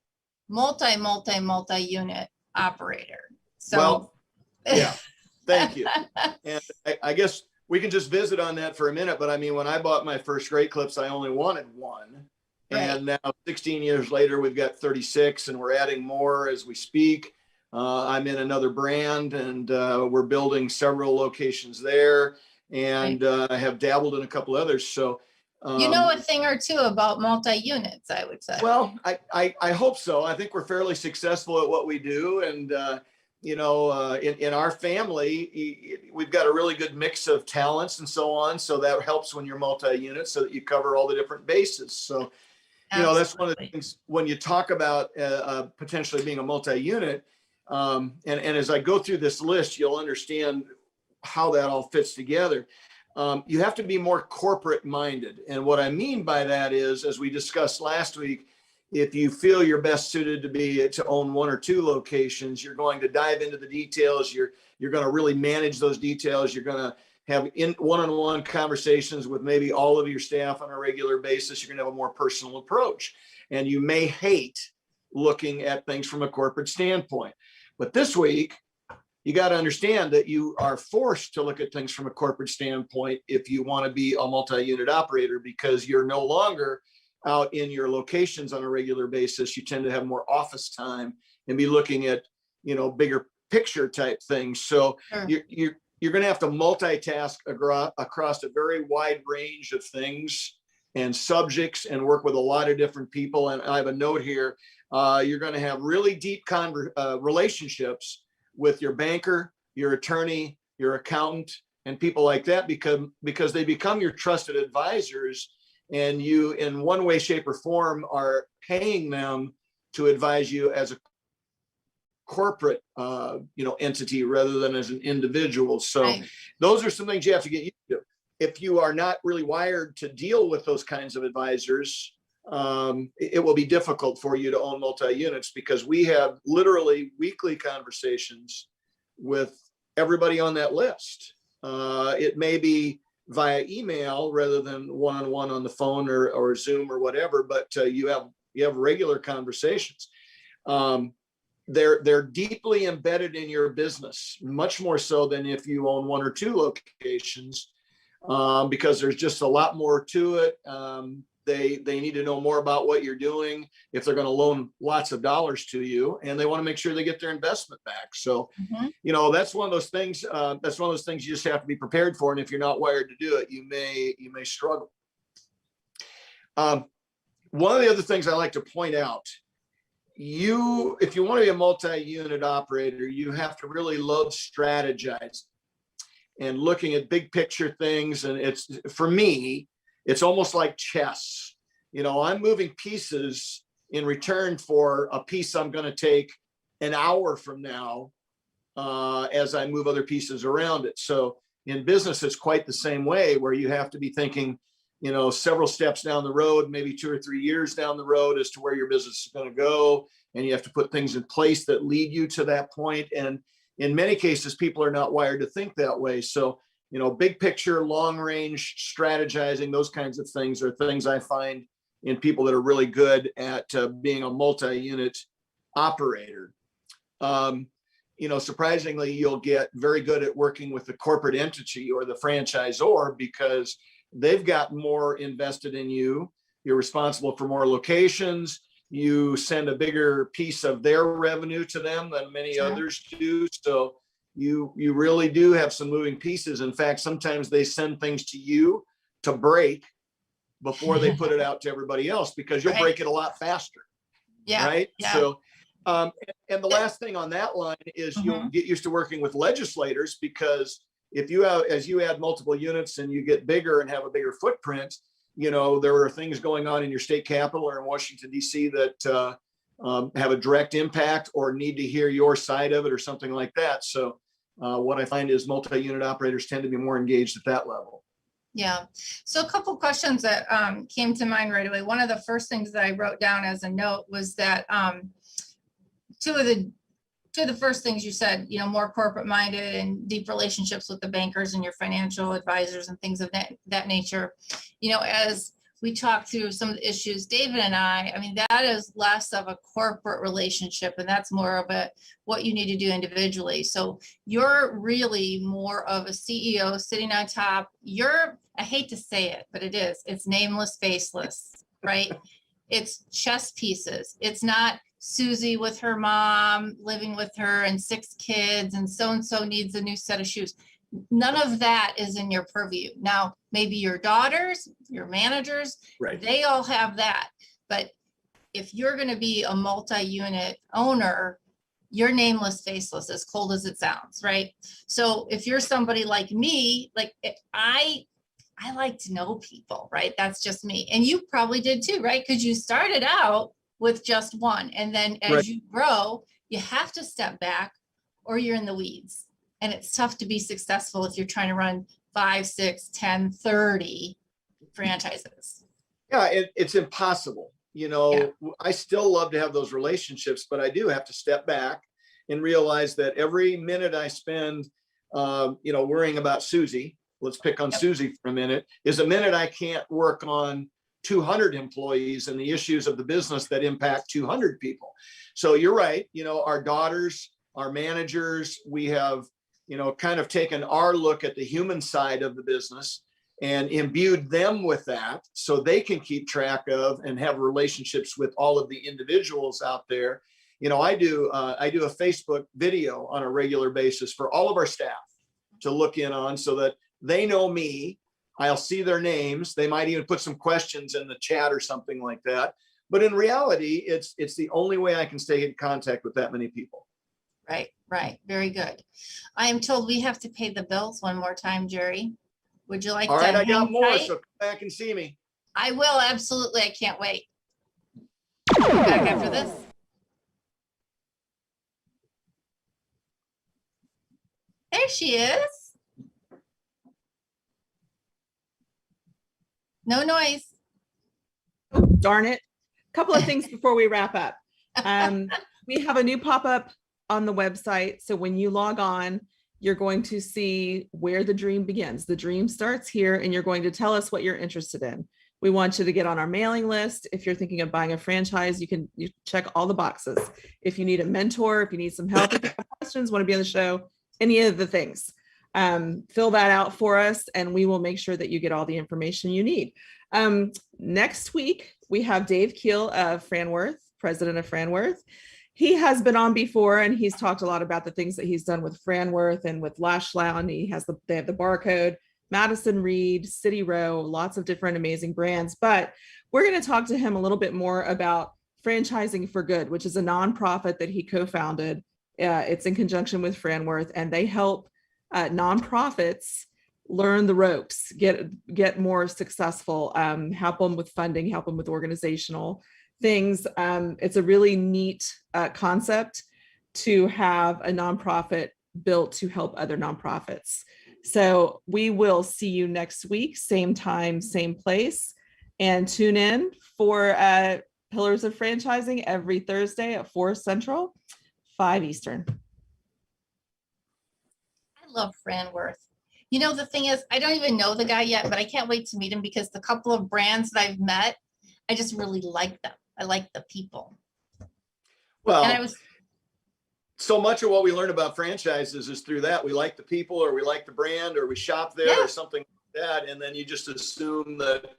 multi-unit operator. So well, yeah, thank you. And I guess we can just visit on that for a minute. But I mean, when I bought my first Great Clips, I only wanted one. Right. And now 16 years later, we've got 36 and we're adding more as we speak. I'm in another brand and we're building several locations there, and I have dabbled in a couple others. So you know a thing or two about multi-units, I would say. Well, I hope so. I think we're fairly successful at what we do. And, in our family, we've got a really good mix of talents and so on. So that helps when you're multi-unit, so that you cover all the different bases. So, that's one of the things when you talk about potentially being a multi-unit. And as I go through this list, you'll understand how that all fits together. You have to be more corporate minded. And what I mean by that is, as we discussed last week, if you feel you're best suited to own 1 or 2 locations, you're going to dive into the details. You're going to really manage those details. You're going to have one-on-one conversations with maybe all of your staff on a regular basis. You're going to have a more personal approach. And you may hate looking at things from a corporate standpoint. But this week, you got to understand that you are forced to look at things from a corporate standpoint if you want to be a multi-unit operator, because you're no longer out in your locations on a regular basis. You tend to have more office time and be looking at, bigger picture type things. So you're going to have to multitask across a very wide range of things and subjects and work with a lot of different people. And I have a note here. You're going to have really deep relationships with your banker, your attorney, your accountant, and people like that, because they become your trusted advisors, and you, in one way, shape, or form, are paying them to advise you as a corporate, entity rather than as an individual. So those are some things you have to get used to. If you are not really wired to deal with those kinds of advisors, it will be difficult for you to own multi-units, because we have literally weekly conversations with everybody on that list. It may be via email rather than one-on-one on the phone or Zoom or whatever, but you have regular conversations. They're deeply embedded in your business, much more so than if you own 1 or 2 locations, because there's just a lot more to it. They need to know more about what you're doing if they're going to loan lots of dollars to you, and they want to make sure they get their investment back. So, that's one of those things. That's one of those things you just have to be prepared for. And if you're not wired to do it, you may struggle. One of the other things I like to point out, if you want to be a multi-unit operator, you have to really love strategizing and looking at big picture things. And for me, it's almost like chess. I'm moving pieces in return for a piece I'm going to take an hour from now as I move other pieces around it. So in business, it's quite the same way, where you have to be thinking, several steps down the road, maybe 2 or 3 years down the road, as to where your business is going to go. And you have to put things in place that lead you to that point. And in many cases, people are not wired to think that way. So big picture, long range strategizing, those kinds of things are things I find in people that are really good at being a multi-unit operator, surprisingly, you'll get very good at working with the corporate entity or the franchisor because they've got more invested in you. You're responsible for more locations. You send a bigger piece of their revenue to them than many others do. So you really do have some moving pieces. In fact, sometimes they send things to you to break before they put it out to everybody else because you'll break it a lot faster. Yeah. Right. Yeah. So, and the last thing on that line is you'll get used to working with legislators because if you have, as you add multiple units and you get bigger and have a bigger footprint, there are things going on in your state capital or in Washington, D.C. that have a direct impact or need to hear your side of it or something like that. So what I find is multi-unit operators tend to be more engaged at that level. Yeah. So a couple questions that came to mind right away. One of the first things that I wrote down as a note was that two of the first things you said, more corporate minded and deep relationships with the bankers and your financial advisors and things of that nature. As we talked through some of the issues, David and I mean, that is less of a corporate relationship and that's more of what you need to do individually. So you're really more of a CEO sitting on top. I hate to say it, but it's nameless, faceless, right? It's chess pieces. It's not Susie with her mom living with her and 6 kids and so needs a new set of shoes. None of that is in your purview. Now, maybe your daughters, your managers, they all have that. But if you're going to be a multi-unit owner, you're nameless, faceless, as cold as it sounds, right? So if you're somebody like me, like I like to know people, right? That's just me. And you probably did too, right? Because you started out with just one. And then as you grow, you have to step back or you're in the weeds. And it's tough to be successful if you're trying to run 5, 6, 10, 30 franchises. Yeah, it's impossible. I still love to have those relationships, but I do have to step back and realize that every minute I spend, worrying about Susie, let's pick on Susie for a minute, is a minute I can't work on 200 employees and the issues of the business that impact 200 people. So you're right. Our daughters, our managers, we have, kind of taken our look at the human side of the business and imbued them with that so they can keep track of and have relationships with all of the individuals out there. I do a Facebook video on a regular basis for all of our staff to look in on so that they know me. I'll see their names. They might even put some questions in the chat or something like that. But in reality, it's the only way I can stay in contact with that many people. Right. Very good. I am told we have to pay the bills one more time, Jerry. Would you like to? All right, I got more, tight? so come back and see me. I will, absolutely. I can't wait. Back after this. There she is. No noise. Oh, darn it. A couple of things before we wrap up. We have a new pop-up on the website. So when you log on, you're going to see where the dream begins. The dream starts here, and you're going to tell us what you're interested in. We want you to get on our mailing list. If you're thinking of buying a franchise, you check all the boxes. If you need a mentor, if you need some help, if you have questions, want to be on the show, any of the things, fill that out for us, and we will make sure that you get all the information you need. Next week, we have Dave Keel of Franworth, president of Franworth. He has been on before, and he's talked a lot about the things that he's done with Franworth and with Lashlow. They have the Barcode, Madison Reed, City Row, lots of different amazing brands. But we're going to talk to him a little bit more about Franchising for Good, which is a nonprofit that he co-founded. It's in conjunction with Franworth, and they help nonprofits learn the ropes, get more successful, help them with funding, help them with organizational things. It's a really neat concept to have a nonprofit built to help other nonprofits. So we will see you next week, same time, same place, and tune in for Pillars of Franchising every Thursday at 4 Central, 5 Eastern. I love Franworth. The thing is, I don't even know the guy yet, but I can't wait to meet him because the couple of brands that I've met, I just really like them. I like the people. Well, And I was, so much of what we learn about franchises is through that. We like the people, or we like the brand, or we shop there, Yeah. or something like that. And then you just assume that,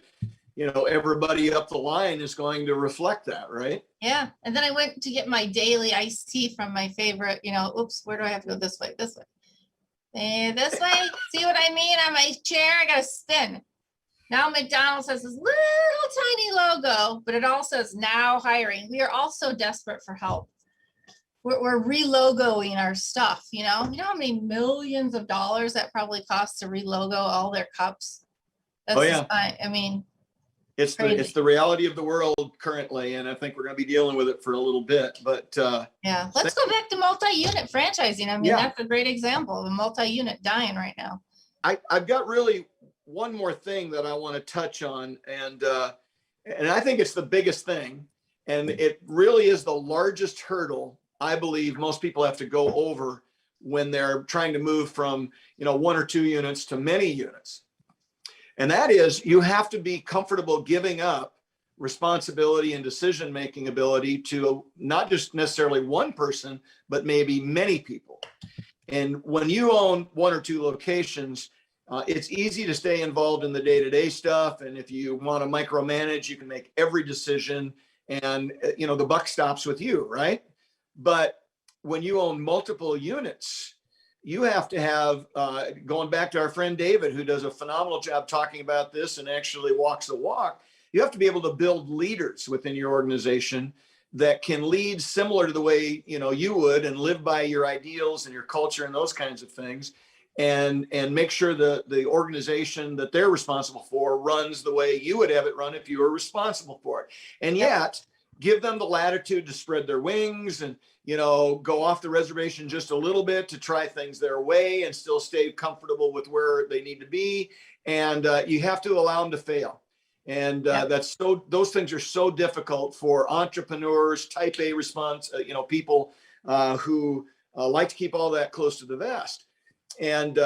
everybody up the line is going to reflect that, right? yeah. And then I went to get my daily iced tea from my favorite, oops, where do I have to go? This way, this way. This way. See what I mean? On my chair, I got to spin. Now McDonald's has this little tiny logo, but it all says now hiring. We are also desperate for help. We're relogoing our stuff, You know how many millions of dollars that probably costs to relogo all their cups? That's Oh, yeah. I mean, It's crazy. the reality of the world currently, and I think we're going to be dealing with it for a little bit. But yeah, let's go back to multi-unit franchising. I mean, Yeah. that's a great example of a multi-unit dying right now. I've got really one more thing that I want to touch on, and I think it's the biggest thing, and it really is the largest hurdle I believe most people have to go over when they're trying to move from 1 or 2 units to many units. And that is, you have to be comfortable giving up responsibility and decision-making ability to not just necessarily one person, but maybe many people. And when you own 1 or 2 locations, it's easy to stay involved in the day-to-day stuff. And if you want to micromanage, you can make every decision, and the buck stops with you, right? But when you own multiple units, you have to have, going back to our friend David, who does a phenomenal job talking about this and actually walks the walk, you have to be able to build leaders within your organization that can lead similar to the way you would, and live by your ideals and your culture and those kinds of things, and make sure that the organization that they're responsible for runs the way you would have it run if you were responsible for it. And yet give them the latitude to spread their wings and go off the reservation just a little bit to try things their way and still stay comfortable with where they need to be. And you have to allow them to fail. And those things are so difficult for entrepreneurs, type A people who like to keep all that close to the vest. And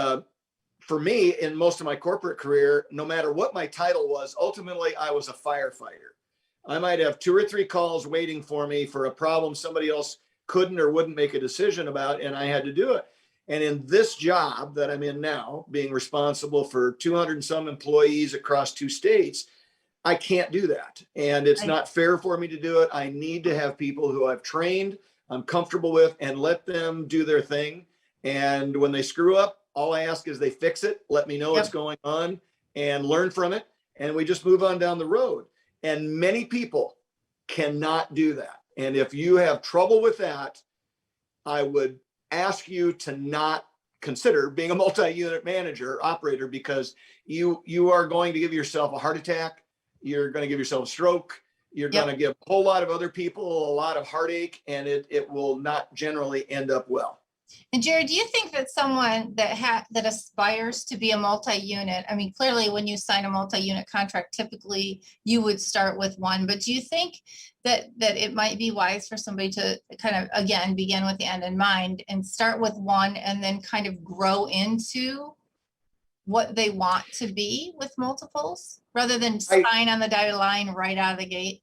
for me, in most of my corporate career, no matter what my title was, ultimately I was a firefighter. I might have 2 or 3 calls waiting for me for a problem somebody else couldn't or wouldn't make a decision about, and I had to do it. And in this job that I'm in now, being responsible for 200 and some employees across 2 states, I can't do that. And it's not fair for me to do it. I need to have people who I've trained, I'm comfortable with, and let them do their thing. And when they screw up, all I ask is they fix it, let me know what's going on, and learn from it. And we just move on down the road. And many people cannot do that. And if you have trouble with that, I would ask you to not consider being a multi-unit manager, operator, because you are going to give yourself a heart attack. You're going to give yourself a stroke. You're going to give a whole lot of other people a lot of heartache, and it will not generally end up well. And Jared, do you think that someone that aspires to be a multi-unit, I mean, clearly when you sign a multi-unit contract, typically you would start with 1, but do you think that it might be wise for somebody to kind of, again, begin with the end in mind and start with 1 and then kind of grow into what they want to be with multiples rather than sign on the dotted line right out of the gate?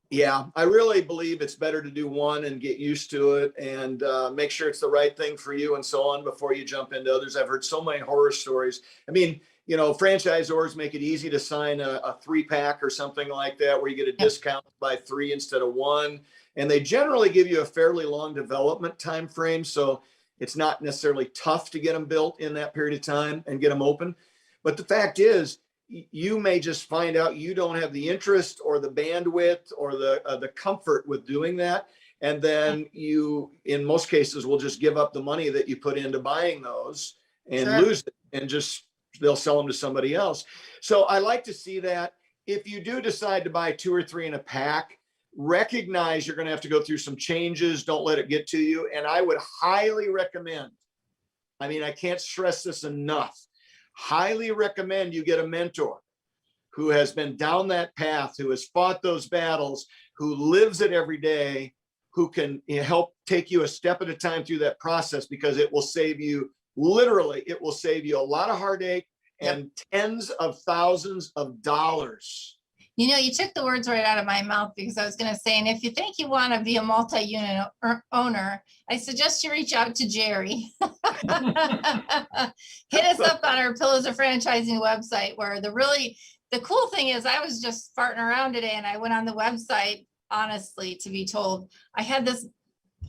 Yeah, I really believe it's better to do 1 and get used to it and make sure it's the right thing for you and so on before you jump into others. I've heard so many horror stories. I mean, franchisors make it easy to sign a 3-pack or something like that, where you get a discount by 3 instead of 1. And they generally give you a fairly long development time frame. So it's not necessarily tough to get them built in that period of time and get them open. But the fact is, you may just find out you don't have the interest or the bandwidth or the comfort with doing that. And then you, in most cases, will just give up the money that you put into buying those and lose it, and just they'll sell them to somebody else. So I like to see that. If you do decide to buy 2 or 3 in a pack, recognize you're going to have to go through some changes. Don't let it get to you. And I would highly recommend, I mean, I can't stress this enough, highly recommend you get a mentor who has been down that path, who has fought those battles, who lives it every day, who can help take you a step at a time through that process, because it will save you, literally, it will save you a lot of heartache and tens of thousands of dollars. You know, you took the words right out of my mouth, because I was going to say, and if you think you want to be a multi-unit owner, I suggest you reach out to Jerry. Hit us up on our Pillars of Franchising website, where the cool thing is, I was just farting around today and I went on the website, honestly, to be told, I had this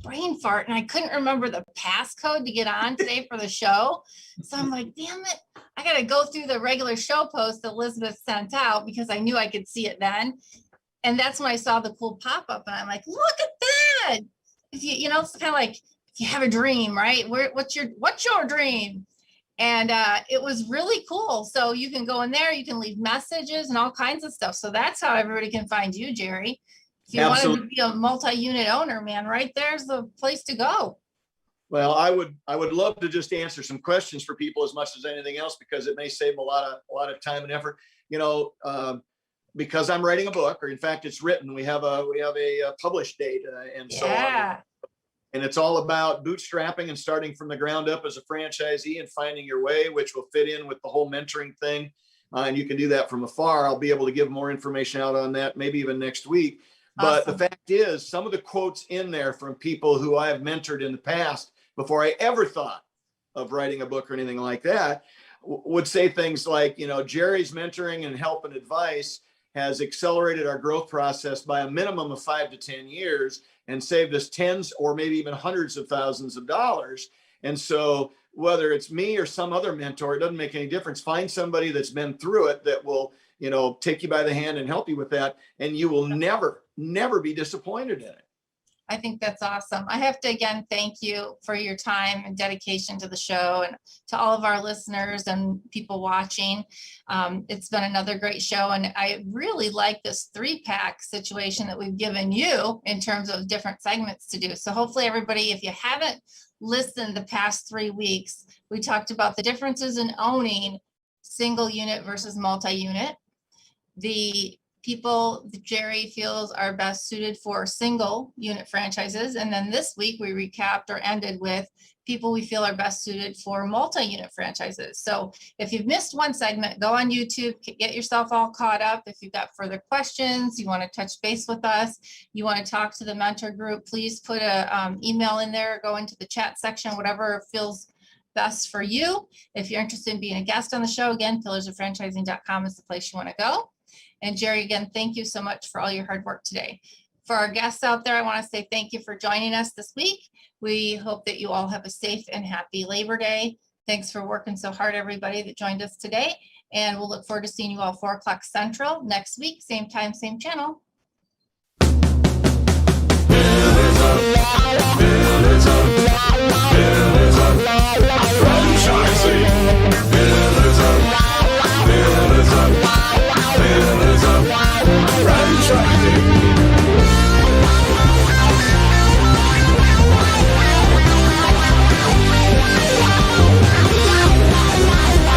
brain fart and I couldn't remember the passcode to get on today for the show. So I'm like, damn it, I got to go through the regular show post Elizabeth sent out, because I knew I could see it then. And that's when I saw the cool pop-up and I'm like, look at that. If you know, it's kind of like, if you have a dream, right? What's your dream? And it was really cool. So you can go in there, you can leave messages and all kinds of stuff. So that's how everybody can find you, Jerry. If you wanted to be a multi-unit owner, man, right there's the place to go. Well, I would love to just answer some questions for people as much as anything else, because it may save a lot of time and effort. You know, because I'm writing a book, or in fact, it's written. We have a published date, and so on. And it's all about bootstrapping and starting from the ground up as a franchisee and finding your way, which will fit in with the whole mentoring thing. And you can do that from afar. I'll be able to give more information out on that, maybe even next week. But Awesome. The fact is, some of the quotes in there from people who I have mentored in the past, before I ever thought of writing a book or anything like that, would say things like, you know, Jerry's mentoring and help and advice has accelerated our growth process by a minimum of 5 to 10 years and saved us tens or maybe even hundreds of thousands of dollars. And so whether it's me or some other mentor, it doesn't make any difference. Find somebody that's been through it that will, you know, take you by the hand and help you with that. And you will never be disappointed in it. I think that's awesome. I have to again thank you for your time and dedication to the show, and to all of our listeners and people watching. It's been another great show, and I really like this 3-pack situation that we've given you in terms of different segments to do. So hopefully everybody, if you haven't listened the past 3 weeks, we talked about the differences in owning single unit versus multi-unit, the people that Jerry feels are best suited for single unit franchises. And then this week we recapped or ended with people we feel are best suited for multi-unit franchises. So if you've missed one segment, go on YouTube, get yourself all caught up. If you've got further questions, you want to touch base with us, you want to talk to the mentor group, please put a email in there, go into the chat section, whatever feels best for you. If you're interested in being a guest on the show, again, pillarsoffranchising.com is the place you want to go. And Jerry, again, thank you so much for all your hard work today. For our guests out there, I want to say thank you for joining us this week. We hope that you all have a safe and happy Labor Day. Thanks for working so hard, everybody that joined us today. And we'll look forward to seeing you all 4 o'clock Central next week, same time, same channel.